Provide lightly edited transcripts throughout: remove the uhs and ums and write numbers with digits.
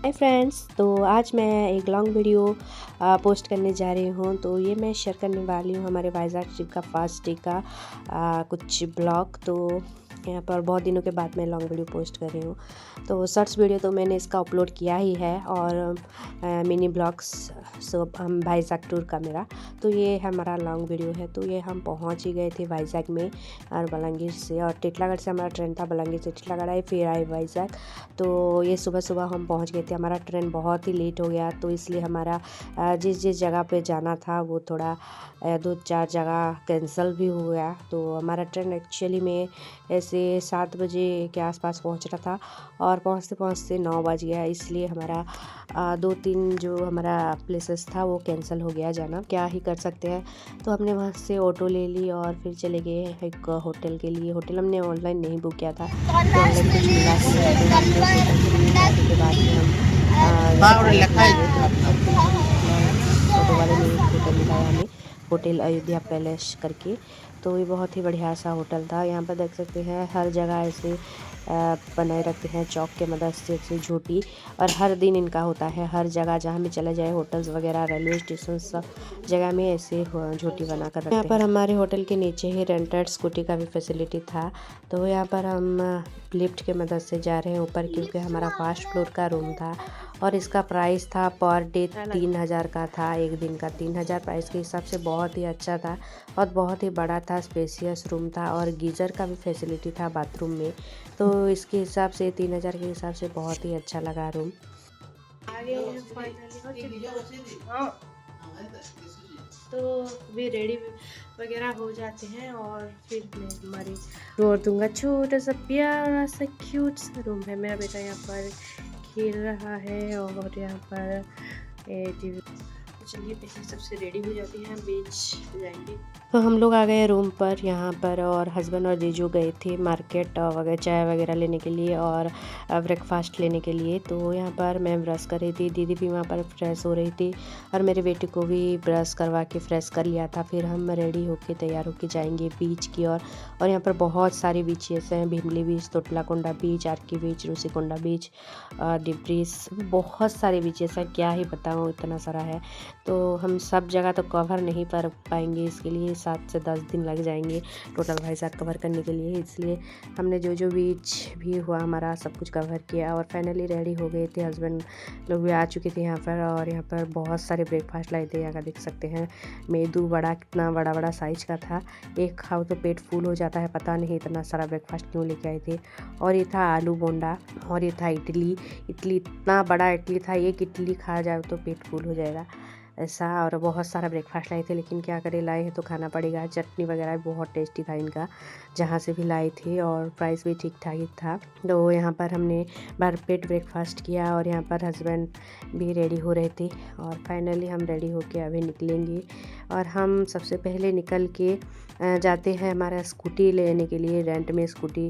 Hi friends, तो आज मैं एक लॉन्ग वीडियो पोस्ट करने जा रही हूँ। तो ये मैं शेयर करने वाली हूँ हमारे वाइज़ाग ट्रिप का फर्स्ट डे का कुछ ब्लॉग। तो यहाँ पर बहुत दिनों के बाद मैं लॉन्ग वीडियो पोस्ट कर रही हूँ। तो शॉर्ट्स वीडियो तो मैंने इसका अपलोड किया ही है और मिनी ब्लॉग्स सब हम वाइज़ाग टूर का मेरा। तो ये हमारा लॉन्ग वीडियो है। तो ये हम पहुँच ही गए थे वाइज़ाग में और बलांगीर से, और टिटलागढ़ से हमारा ट्रेन था, बलांगीर से टिटलागढ़ आए फिर आए वाइज़ाग। तो ये सुबह सुबह हम पहुंच गए थे। हमारा ट्रेन बहुत ही लेट हो गया, तो इसलिए हमारा जिस जिस जगह पे जाना था वो थोड़ा 2-4 जगह कैंसिल भी हो गया। तो हमारा ट्रेन एक्चुअली में ऐसे 7 बजे के आसपास पहुंच रहा था और पहुंचते पहुंचते 9 बज गया। इसलिए हमारा 2-3 जो हमारा प्लेसेस था वो कैंसिल हो गया जाना, क्या ही कर सकते हैं। तो हमने वहाँ से ऑटो ले ली और फिर चले गए एक होटल के लिए। होटल हमने ऑनलाइन नहीं बुक किया था, तो ऑनलाइन कुछ मिला नहीं, तो हमने के बाद में हम ऑटो वाले ने एक होटल दिखाया हमें, होटल अयोध्या पैलेस करके। तो ये बहुत ही बढ़िया सा होटल था। यहाँ पर देख सकते हैं हर जगह ऐसे बनाए रखते हैं चौक के मदद से ऐसे झोटी, और हर दिन इनका होता है। हर जगह जहाँ में चला जाए, होटल्स वगैरह, रेलवे स्टेशन, सब जगह में ऐसे झोटी बना कर रखते हैं। यहाँ पर हमारे होटल के नीचे ही रेंटेड स्कूटी का भी फैसिलिटी था। तो यहाँ पर हम लिफ्ट के मदद से जा रहे हैं ऊपर, क्योंकि हमारा फर्स्ट फ्लोर का रूम था और इसका प्राइस था पर डे 3000 का था। एक दिन का 3000 प्राइस के हिसाब से बहुत ही अच्छा था और बहुत ही बड़ा था, स्पेसियस रूम था और गीज़र का भी फैसिलिटी था बाथरूम में। तो इसके हिसाब से 3000 के हिसाब से बहुत ही अच्छा लगा रूम। तो भी रेडी वगैरह हो जाते हैं और फिर मैं हमारी रोड दूंगा। छोटा सा प्यारा सा क्यूट सा रूम है। मेरा बेटा यहाँ पर खेल रहा है और यहाँ पर टीवी। चलिए पहले सबसे रेडी हो जाती हैं, बीच जाएंगे। तो हम लोग आ गए रूम पर यहाँ पर, और हस्बैंड और जीजू गए थे मार्केट वगैरह चाय वगैरह लेने के लिए और ब्रेकफास्ट लेने के लिए। तो यहाँ पर मैं ब्रश कर रही थी, दीदी भी वहाँ पर फ्रेश हो रही थी और मेरे बेटे को भी ब्रश करवा के फ्रेश कर लिया था। फिर हम रेडी होके तैयार होके जाएंगे बीच की ओर। और यहाँ पर बहुत सारे बीचेस हैं, भीमली बीच, तोटलाकोंडा बीच, आरकी बीच, रूसीकोंडा बीच, डिब्रीज, बहुत सारे बीचेस हैं, क्या ही बताऊँ, इतना सारा है। तो हम सब जगह तो कवर नहीं कर पाएंगे, इसके लिए 7 से 10 दिन लग जाएंगे टोटल वाइज़ाग कवर करने के लिए। इसलिए हमने जो जो बीच भी हुआ हमारा सब कुछ कवर किया और फाइनली रेडी हो गए थे। हस्बैंड लोग भी आ चुके थे यहाँ पर, और यहाँ पर बहुत सारे ब्रेकफास्ट लाए थे। यहाँ का देख सकते हैं मेदू बड़ा, कितना बड़ा बड़ा साइज का था। एक खाओ तो पेट फूल हो जाता है, पता नहीं इतना सारा ब्रेकफास्ट क्यों लेके आए थे। और ये था आलू बोंडा और ये था इडली। इडली इतना बड़ा इडली था, एक इडली खा जाए तो पेट फूल हो जाएगा ऐसा। और बहुत सारा ब्रेकफास्ट लाए थे, लेकिन क्या करें, लाए हैं तो खाना पड़ेगा। चटनी वगैरह बहुत टेस्टी था इनका, जहाँ से भी लाए थे, और प्राइस भी ठीक ठाक ही था। तो यहाँ पर हमने भरपेट ब्रेकफास्ट किया और यहाँ पर हस्बैंड भी रेडी हो रहे थे। और फाइनली हम रेडी होके अभी निकलेंगे। और हम सबसे पहले निकल के जाते हैं हमारा स्कूटी लेने के लिए, रेंट में स्कूटी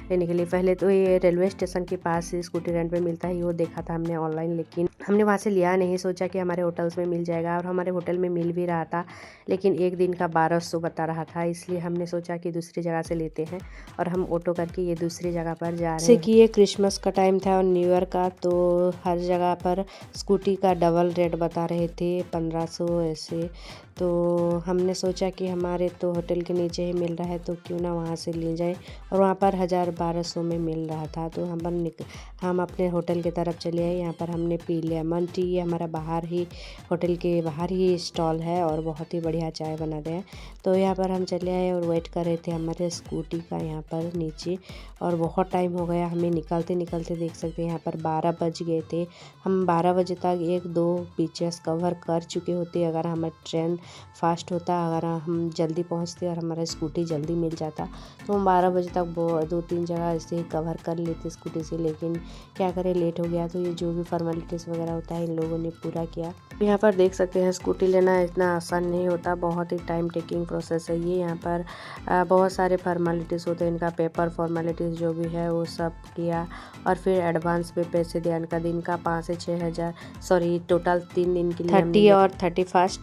लेने के लिए। पहले तो ये रेलवे स्टेशन के पास से स्कूटी रेंट पे मिलता है, वो देखा था हमने ऑनलाइन, लेकिन हमने वहाँ से लिया नहीं। सोचा कि हमारे होटल्स में मिल जाएगा, और हमारे होटल में मिल भी रहा था, लेकिन एक दिन का 1200 बता रहा था। इसलिए हमने सोचा कि दूसरी जगह से लेते हैं, और हम ऑटो करके ये दूसरी जगह पर जा रहे हैं। कि ये क्रिसमस का टाइम था और न्यू ईयर का, तो हर जगह पर स्कूटी का डबल रेट बता रहे थे, 1500 ऐसे। तो हमने सोचा कि हमारे तो होटल के नीचे ही मिल रहा है, तो क्यों ना वहाँ से ले जाए, और वहाँ पर 1000-1200 में मिल रहा था। तो हम अपने होटल की तरफ चले आए। यहाँ पर हमने पी लेमन टी, ये हमारा बाहर ही, होटल के बाहर ही स्टॉल है और बहुत ही बढ़िया चाय बनाते हैं। तो यहाँ पर हम चले आए और वेट कर रहे थे हमारे स्कूटी का यहाँ पर नीचे, और बहुत टाइम हो गया हमें निकलते निकलते। देख सकते हैं यहाँ पर 12 बज गए थे। हम 12 बजे तक 1-2 बीचेस कवर कर चुके होते अगर हमारा ट्रेन फास्ट होता, अगर हम जल्दी पहुँचते और हमारा स्कूटी जल्दी मिल जाता, तो हम 12 बजे तक 2-3 जगह ऐसे ही कवर कर लेते स्कूटी से। लेकिन क्या करें, लेट हो गया। तो ये जो भी फॉर्मेलिटीज़ वगैरह होता है इन लोगों ने पूरा किया। यहाँ पर देख सकते हैं स्कूटी लेना इतना आसान नहीं होता, बहुत ही टाइम टेकिंग प्रोसेस है ये। यहाँ पर बहुत सारे फॉर्मेलिटीज़ होते हैं, इनका पेपर फॉर्मेलिटीज़ जो भी है वो सब किया, और फिर एडवांस पे पैसे दिया। इनका दिन का 5 से 6 सॉरी टोटल 3 दिन के लिए 30 और 31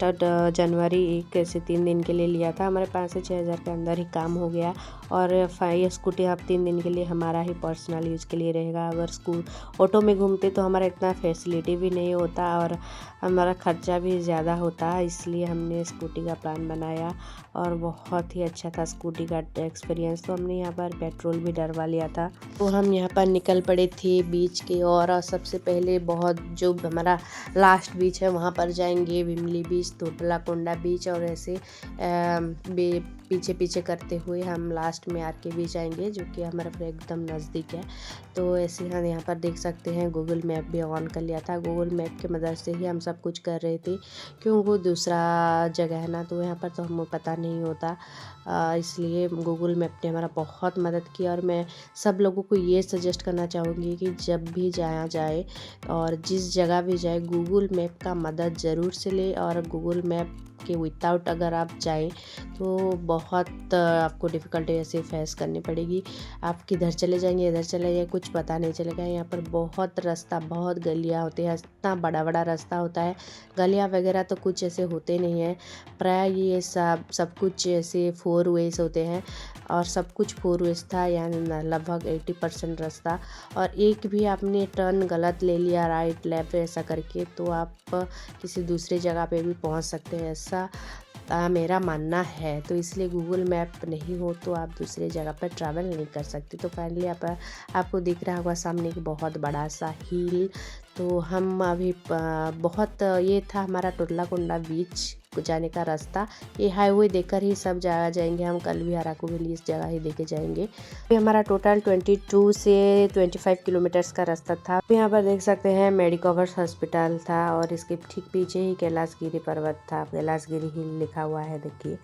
जनवरी एक ऐसे 3 दिन के लिए लिया था। हमारे 5 से 6 हज़ार के अंदर ही काम हो गया, और ये स्कूटी आप 3 दिन के लिए हमारा ही पर्सनल यूज़ के लिए रहेगा। अगर ऑटो में घूमते तो हमारा इतना फैसिलिटी भी नहीं होता और हमारा खर्चा भी ज़्यादा होता, इसलिए हमने स्कूटी का प्लान बनाया और बहुत ही अच्छा था स्कूटी का एक्सपीरियंस। तो हमने यहाँ पर पेट्रोल भी डलवा लिया था। तो हम यहाँ पर निकल पड़े थे बीच के और सबसे पहले बहुत जो हमारा लास्ट बीच है वहाँ पर जाएंगे, विमली बीच, तोटलाकोंडा बीच, और ऐसे पीछे पीछे करते हुए हम लास्ट में आर के बीच जाएंगे जो कि हमारा पूरा एकदम नज़दीक है। तो ऐसे हम यहाँ पर देख सकते हैं गूगल मैप भी ऑन कर लिया था। गूगल मैप की मदद से ही हम सब कुछ कर रहे थे, क्यों वो दूसरा जगह है ना, तो यहाँ पर तो हमें पता नहीं होता, इसलिए गूगल मैप ने हमारा बहुत मदद की। और मैं सब लोगों को ये सजेस्ट करना चाहूँगी कि जब भी जाया जाए और जिस जगह भी जाए गूगल मैप का मदद ज़रूर से ले। और गूगल मैप के विदाउट अगर आप जाएं तो बहुत आपको डिफ़िकल्टी ऐसे फेस करनी पड़ेगी। आप किधर चले जाएंगे, इधर चले जाएंगे, कुछ पता नहीं चलेगा। यहाँ पर बहुत रास्ता, बहुत गलियाँ होती है, इतना बड़ा बड़ा रास्ता होता है। गलियाँ वगैरह तो कुछ ऐसे होते नहीं हैं, प्राय ये सब कुछ ऐसे 4 वेज होते हैं और सब कुछ 4 वेज था, यानी लगभग 80% रास्ता। और एक भी आपने टर्न गलत ले लिया राइट लेफ्ट ऐसा करके तो आप किसी दूसरी जगह पे भी पहुंच सकते हैं, ऐसा मेरा मानना है। तो इसलिए गूगल मैप नहीं हो तो आप दूसरी जगह पर ट्रैवल नहीं कर सकते। तो फाइनली आपको दिख रहा होगा सामने एक बहुत बड़ा सा हिल। तो हम अभी बहुत ये था हमारा तोटलाकोंडा बीच जाने का रास्ता। ये हाईवे देखकर ही सब जगह जाएंगे हम, कल भी अराकू वैली इस जगह ही देखे जाएंगे। ये हमारा टोटल 22 से 25 किलोमीटर्स का रास्ता था। यहाँ पर देख सकते हैं मेडिकवर्स हॉस्पिटल था और इसके ठीक पीछे ही कैलाशगिरी पर्वत था, कैलाशगिरी हिल लिखा हुआ है देखिए।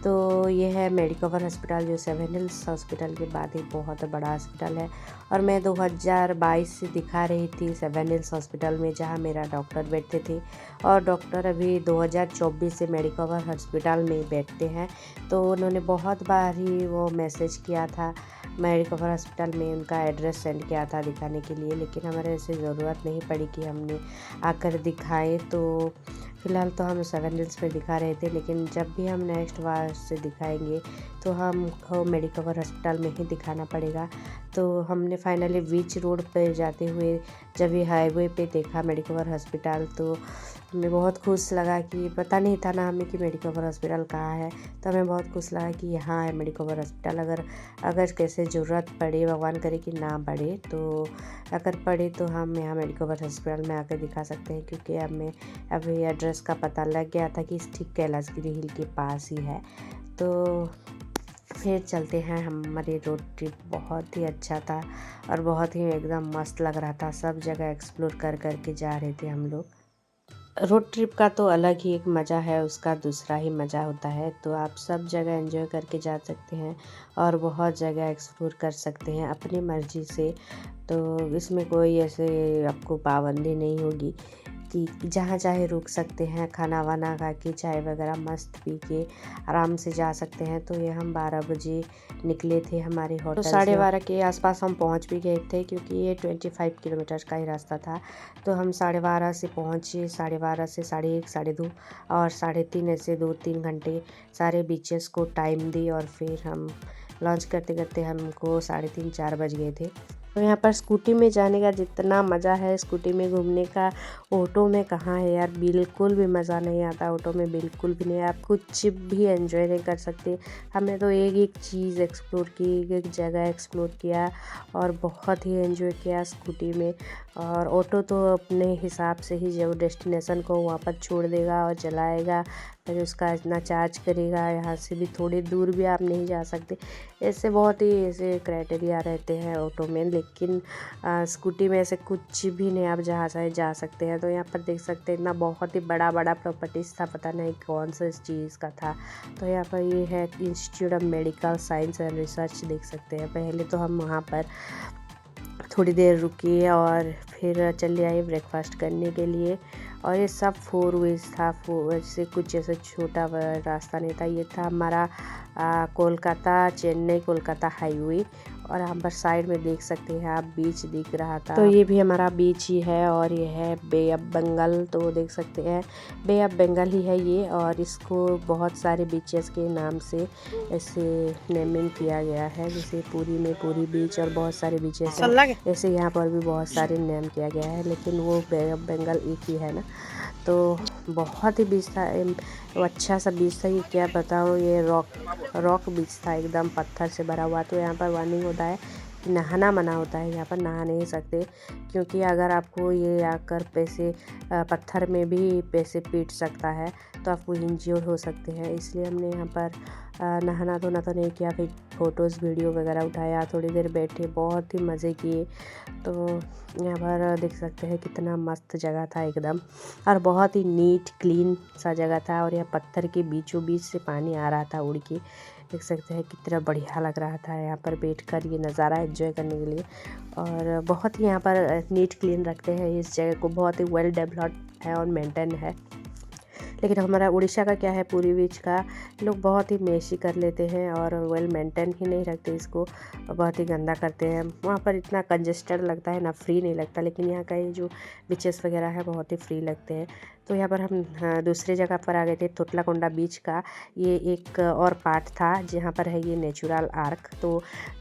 तो ये है मेडिकवर हॉस्पिटल जो 7 हिल्स हॉस्पिटल के बाद ही बहुत बड़ा हॉस्पिटल है। और मैं 2022 से दिखा रही थी 7 हिल्स हॉस्पिटल में जहाँ मेरा डॉक्टर बैठते थे, और डॉक्टर अभी 2024 से मेडिकवर हॉस्पिटल में बैठते हैं। तो उन्होंने बहुत बार ही वो मैसेज किया था मेडिकवर हॉस्पिटल में, उनका एड्रेस सेंड किया था दिखाने के लिए, लेकिन हमारे ऐसे ज़रूरत नहीं पड़ी कि हमने आकर दिखाएं। तो फ़िलहाल तो हम 7 हिल्स में दिखा रहे थे, लेकिन जब भी हम नेक्स्ट बार से दिखाएंगे तो हमको मेडिकवर हॉस्पिटल में ही दिखाना पड़ेगा। तो हमने फाइनली बीच रोड पर जाते हुए जब ये हाईवे पे देखा मेडिकवर हॉस्पिटल तो हमें बहुत खुश लगा कि पता नहीं था ना हमें कि मेडिकवर हॉस्पिटल कहाँ है। तो हमें बहुत खुश लगा कि यहाँ है मेडिकवर हॉस्पिटल। अगर कैसे ज़रूरत पड़े, भगवान करे कि ना पड़े, तो अगर पड़े तो हम यहाँ मेडिकवर हॉस्पिटल में आकर दिखा सकते हैं, क्योंकि हमें अभी एड्रेस का पता लग गया था कि ठीक कैलाशगिरी हिल के पास ही है। तो फिर चलते हैं। हमारी रोड ट्रिप बहुत ही अच्छा था और बहुत ही एकदम मस्त लग रहा था, सब जगह एक्सप्लोर कर के जा रहे थे हम लोग। रोड ट्रिप का तो अलग ही एक मज़ा है, उसका दूसरा ही मज़ा होता है। तो आप सब जगह एंजॉय करके जा सकते हैं और बहुत जगह एक्सप्लोर कर सकते हैं अपनी मर्ज़ी से। तो इसमें कोई ऐसे आपको पाबंदी नहीं होगी कि जहाँ चाहे रुक सकते हैं, खाना वाना खा के चाय वगैरह मस्त पी के आराम से जा सकते हैं। तो ये हम 12 बजे निकले थे हमारे होटल से, 12:30 के आसपास हम पहुँच भी गए थे, क्योंकि ये 25 किलोमीटर का ही रास्ता था। तो हम 12:30 से पहुँचे, 12:30 से 1:30, 2:30 और 3:30 ऐसे 2-3 घंटे सारे बीचेस को टाइम दी और फिर हम लॉन्च करते करते हमको 3:30-4 बज गए थे। तो यहाँ पर स्कूटी में जाने का जितना मज़ा है स्कूटी में घूमने का ऑटो में कहाँ है यार, बिल्कुल भी मज़ा नहीं आता ऑटो में, बिल्कुल भी नहीं। आप कुछ भी एंजॉय नहीं कर सकते। हमने तो एक एक चीज़ एक्सप्लोर की, एक एक जगह एक्सप्लोर किया और बहुत ही एंजॉय किया स्कूटी में। और ऑटो तो अपने हिसाब से ही जो डेस्टिनेशन को वहाँ पर छोड़ देगा और चलाएगा, फिर उसका इतना चार्ज करेगा। यहाँ से भी थोड़ी दूर भी आप नहीं जा सकते, ऐसे बहुत ही ऐसे क्राइटेरिया रहते हैं ऑटो में। लेकिन स्कूटी में ऐसे कुछ भी नहीं, आप जहाँ चाहे जा सकते हैं। तो यहाँ पर देख सकते हैं इतना बहुत ही बड़ा बड़ा प्रॉपर्टीज़ था, पता नहीं कौन सा इस चीज़ का था। तो यहाँ पर ये है institute of medical science and research, देख सकते हैं। पहले तो हम वहाँ पर थोड़ी देर रुके और फिर चले आए ब्रेकफास्ट करने के लिए। और ये सब 4 वेज था, वैसे कुछ ऐसे छोटा रास्ता नहीं था। ये था हमारा कोलकाता चेन्नई कोलकाता हाईवे और यहाँ पर साइड में देख सकते हैं आप बीच दिख रहा था, तो ये भी हमारा बीच ही है और ये है बे ऑफ बंगाल। तो देख सकते हैं बे ऑफ बंगाल ही है ये, और इसको बहुत सारे बीचेस के नाम से ऐसे नेमिंग किया गया है, जैसे पूरी में पूरी बीच और बहुत सारे बीचेस हैं, ऐसे यहाँ पर भी बहुत सारे नेम किया गया है, लेकिन वो बे ऑफ बंगाल एक ही है ना। तो बहुत ही बीच था, वो अच्छा सा बीच था, ये क्या बताओ, ये रॉक बीच था, एकदम पत्थर से भरा हुआ। तो यहाँ पर वार्निंग होता है कि नहाना मना होता है, यहाँ पर नहा नहीं सकते, क्योंकि अगर आपको ये आकर पैसे पत्थर में भी पैसे पीट सकता है तो आपको इंज्योर हो सकते हैं। इसलिए हमने यहाँ पर नहाना धोना तो नहीं किया, फिर फ़ोटोज़ वीडियो वगैरह उठाया, थोड़ी देर बैठे, बहुत ही मज़े किए। तो यहाँ पर देख सकते हैं कितना मस्त जगह था एकदम, और बहुत ही नीट क्लीन सा जगह था, और यह पत्थर के बीचों बीच से पानी आ रहा था उड़ के। देख सकते हैं कितना बढ़िया लग रहा था यहाँ पर बैठकर ये नज़ारा एंजॉय करने के लिए। और बहुत ही यहाँ पर नीट क्लीन रखते हैं इस जगह को, बहुत ही वेल डेवलप्ड है और मेंटेन है। लेकिन हमारा उड़ीसा का क्या है, पूरी बीच का लोग बहुत ही मेसी कर लेते हैं और वेल मेंटेन ही नहीं रखते इसको, बहुत ही गंदा करते हैं। वहाँ पर इतना कंजेस्टेड लगता है ना, फ्री नहीं लगता, लेकिन यहाँ का ये जो बीचेस वगैरह है बहुत ही फ्री लगते हैं। तो यहाँ पर हम दूसरी जगह पर आ गए थे, तोतलाकोंडा बीच का ये एक और पार्ट था, जहाँ पर है ये नेचुरल आर्क। तो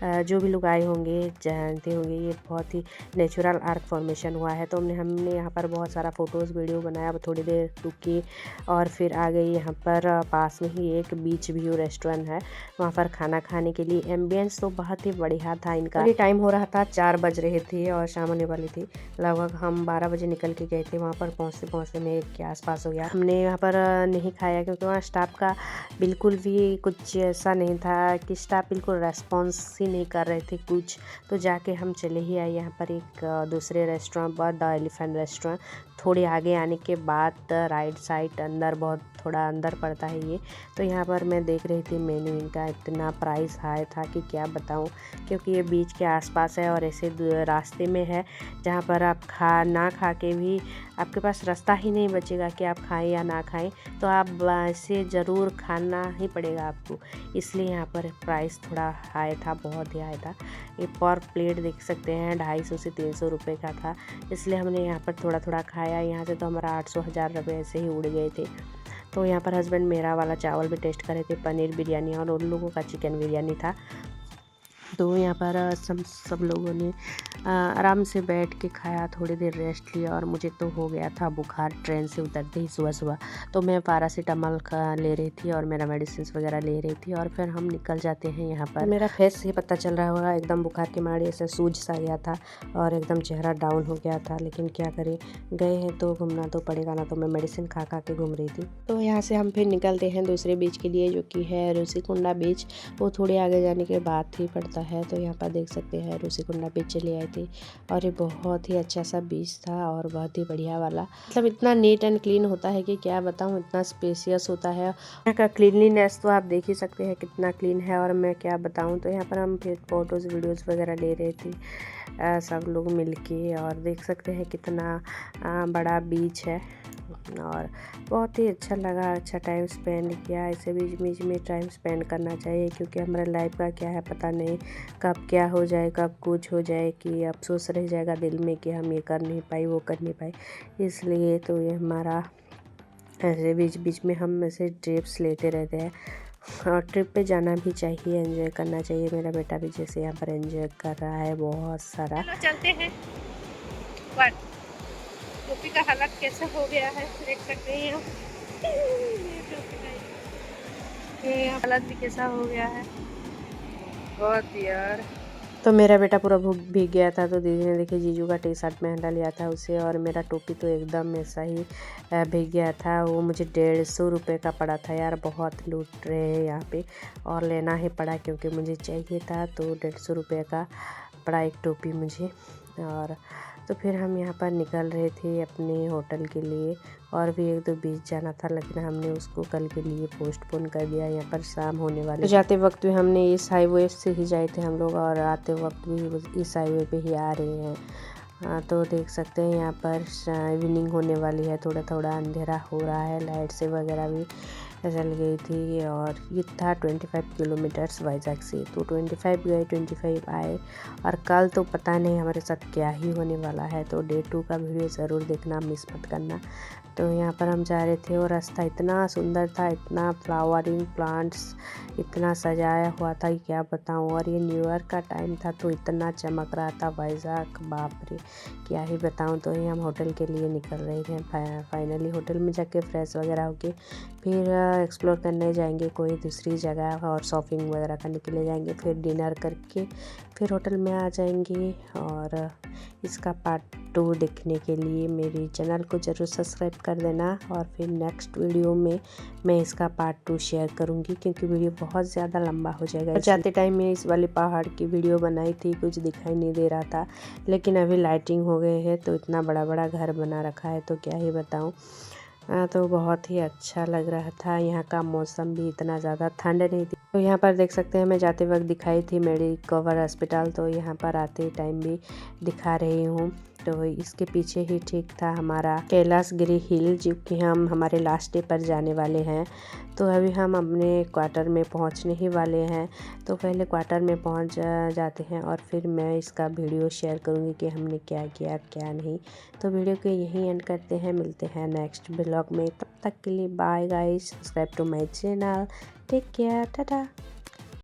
जो भी लोग आए होंगे जानते होंगे ये बहुत ही नेचुरल आर्क फॉर्मेशन हुआ है। तो हमने यहाँ पर बहुत सारा फ़ोटोज़ वीडियो बनाया, थोड़ी देर रुके और फिर आ गई यहाँ पर पास में ही एक बीच व्यू रेस्टोरेंट है, वहाँ पर खाना खाने के लिए। एम्बियंस तो बहुत ही बढ़िया था इनका। ये टाइम हो रहा था 4 बज रहे थे और शाम होने वाली थी, लगभग हम 12 बजे निकल के गए थे। वहाँ पर पहुँचते में 1 के आसपास हो गया। हमने यहाँ पर नहीं खाया क्योंकि वहाँ स्टाफ का बिल्कुल भी कुछ ऐसा नहीं था कि स्टाफ बिल्कुल रेस्पॉन्स ही नहीं कर रहे थे कुछ। तो जाके हम चले ही आए यहाँ पर एक दूसरे रेस्टोरेंट पर, द एलिफेंट रेस्टोरेंट। थोड़े आगे आने के बाद राइट साइड अंदर, बहुत थोड़ा अंदर पड़ता है ये। तो यहाँ पर मैं देख रही थी मेन्यू इनका, इतना प्राइस हाई था कि क्या बताऊँ, क्योंकि ये बीच के आसपास है और ऐसे रास्ते में है जहाँ पर आप ना खा के भी आपके पास रास्ता ही नहीं बचेगा कि आप खाएं या ना खाएं, तो आप इसे ज़रूर खाना ही पड़ेगा आपको। इसलिए यहाँ पर प्राइस थोड़ा हाई था, बहुत ही हाई था। ये पर प्लेट देख सकते हैं 250 से 300 रुपये का था, इसलिए हमने यहाँ पर थोड़ा थोड़ा खाया। यहाँ से तो हमारा 800-1000 रुपये ऐसे ही उड़ गए थे। तो यहाँ पर हस्बैंड मेरा वाला चावल भी टेस्ट करे थे, पनीर बिरयानी, और उन लोगों का चिकन बिरयानी था। तो यहाँ पर सब लोगों ने आराम से बैठ के खाया, थोड़ी देर रेस्ट लिया, और मुझे तो हो गया था बुखार ट्रेन से उतरते ही सुबह। तो मैं पैरासीटामोल ले रही थी और मेरा मेडिसिन वगैरह ले रही थी, और फिर हम निकल जाते हैं यहाँ पर। मेरा फेस से पता चल रहा होगा, एकदम बुखार के मारे ऐसे सूज सा गया था और एकदम चेहरा डाउन हो गया था, लेकिन क्या करें, गए हैं तो घूमना तो पड़ेगा ना। तो मैं मेडिसिन खा के घूम रही थी। तो यहाँ से हम फिर निकलते हैं दूसरे बीच के लिए, जो कि है ऋषिकुंडा बीच। वो थोड़े आगे जाने के बाद ही पड़ता है। तो यहाँ पर देख सकते हैं ऋषिकुंडा बीच चले आए थे, और ये बहुत ही अच्छा सा बीच था और बहुत ही बढ़िया वाला, मतलब इतना नीट एंड क्लीन होता है कि क्या बताऊँ, इतना स्पेसियस होता है। यहाँ का क्लीनलीनेस तो आप देख ही सकते हैं कितना क्लीन है, और मैं क्या बताऊँ। तो यहाँ पर हम फिर फ़ोटोज़ वीडियोज़ वगैरह ले रहे थे सब लोग मिलके, और देख सकते हैं कितना बड़ा बीच है, और बहुत ही अच्छा लगा, अच्छा टाइम स्पेंड किया। ऐसे बीच में टाइम स्पेंड करना चाहिए, क्योंकि हमारे लाइफ का क्या है पता नहीं, कब क्या हो जाए, कब कुछ हो जाए कि अफसोस रह जाएगा दिल में कि हम ये कर नहीं पाए, वो कर नहीं पाए। इसलिए तो ये हमारा ऐसे बीच में हम ऐसे ट्रिप्स लेते रहते हैं, और ट्रिप पे जाना भी चाहिए, एंजॉय करना चाहिए। मेरा बेटा भी जैसे यहाँ पर एंजॉय कर रहा है बहुत सारा। चलते हैं, टोपी का हालत कैसा हो गया है देख सकते हैं आप। ये हालत भी कैसा हो गया है, बहुत यार। तो मेरा बेटा पूरा भीग गया था, तो दीदी ने देखिए जीजू का टी शर्ट पहना लिया था उसे, और मेरा टोपी तो एकदम ऐसा ही भीग गया था। वो मुझे 150 रुपये का पड़ा था यार, बहुत लूट रहे हैं यहाँ पे, और लेना ही पड़ा क्योंकि मुझे चाहिए था। तो 150 रुपये का पड़ा एक टोपी मुझे। और तो फिर हम यहाँ पर निकल रहे थे अपने होटल के लिए, और भी 1-2 बीच जाना था, लेकिन हमने उसको कल के लिए पोस्टपोन कर दिया। यहाँ पर शाम होने वाली, तो जाते वक्त भी हमने इस हाईवे से ही जाए थे हम लोग, और आते वक्त भी इस हाईवे पे ही आ रहे हैं। तो देख सकते हैं यहाँ पर इवनिंग होने वाली है, थोड़ा थोड़ा अंधेरा हो रहा है, लाइट से वगैरह भी चल गई थी और ये था 25 किलोमीटर्स वाइजैक से। तो 25 गए 25 आए और कल तो पता नहीं हमारे साथ क्या ही होने वाला है। तो डे 2 का वीडियो ज़रूर देखना, मिस मत करना। तो यहाँ पर हम जा रहे थे और रास्ता इतना सुंदर था, इतना फ्लावरिंग प्लांट्स इतना सजाया हुआ था कि क्या बताऊँ। और ये न्यू ईयर का टाइम था तो इतना चमक रहा था वाइजैक, बाप रे क्या ही बताऊँ। तो ये हम होटल के लिए निकल रहे थे। फाइनली होटल में जाके फ्रेश वगैरह होके फिर एक्सप्लोर करने जाएंगे कोई दूसरी जगह और शॉपिंग वगैरह करने के लिए जाएंगे। फिर डिनर करके फिर होटल में आ जाएंगे। और इसका पार्ट 2 देखने के लिए मेरे चैनल को ज़रूर सब्सक्राइब कर देना। और फिर नेक्स्ट वीडियो में मैं इसका पार्ट 2 शेयर करूँगी क्योंकि वीडियो बहुत ज़्यादा लंबा हो जाएगा। और जाते टाइम मैं इस वाले पहाड़ की वीडियो बनाई थी, कुछ दिखाई नहीं दे रहा था, लेकिन अभी लाइटिंग हो गए है तो इतना बड़ा बड़ा घर बना रखा है तो क्या ही बताऊँ। तो बहुत ही अच्छा लग रहा था। यहाँ का मौसम भी इतना ज़्यादा ठंड नहीं थी। तो यहाँ पर देख सकते हैं मैं जाते वक्त दिखाई थी मेडिकवर अस्पताल, तो यहाँ पर आते टाइम भी दिखा रही हूँ। तो इसके पीछे ही ठीक था हमारा कैलाशगिरी हिल, जो कि हम हमारे लास्ट डे पर जाने वाले हैं। तो अभी हम अपने क्वार्टर में पहुंचने ही वाले हैं। तो पहले क्वार्टर में पहुंच जाते हैं और फिर मैं इसका वीडियो शेयर करूंगी कि हमने क्या किया क्या नहीं। तो वीडियो को यहीं एंड करते हैं, मिलते हैं नेक्स्ट ब्लॉग में। तब तक के लिए bye guys, subscribe to my channel, take care, Tata.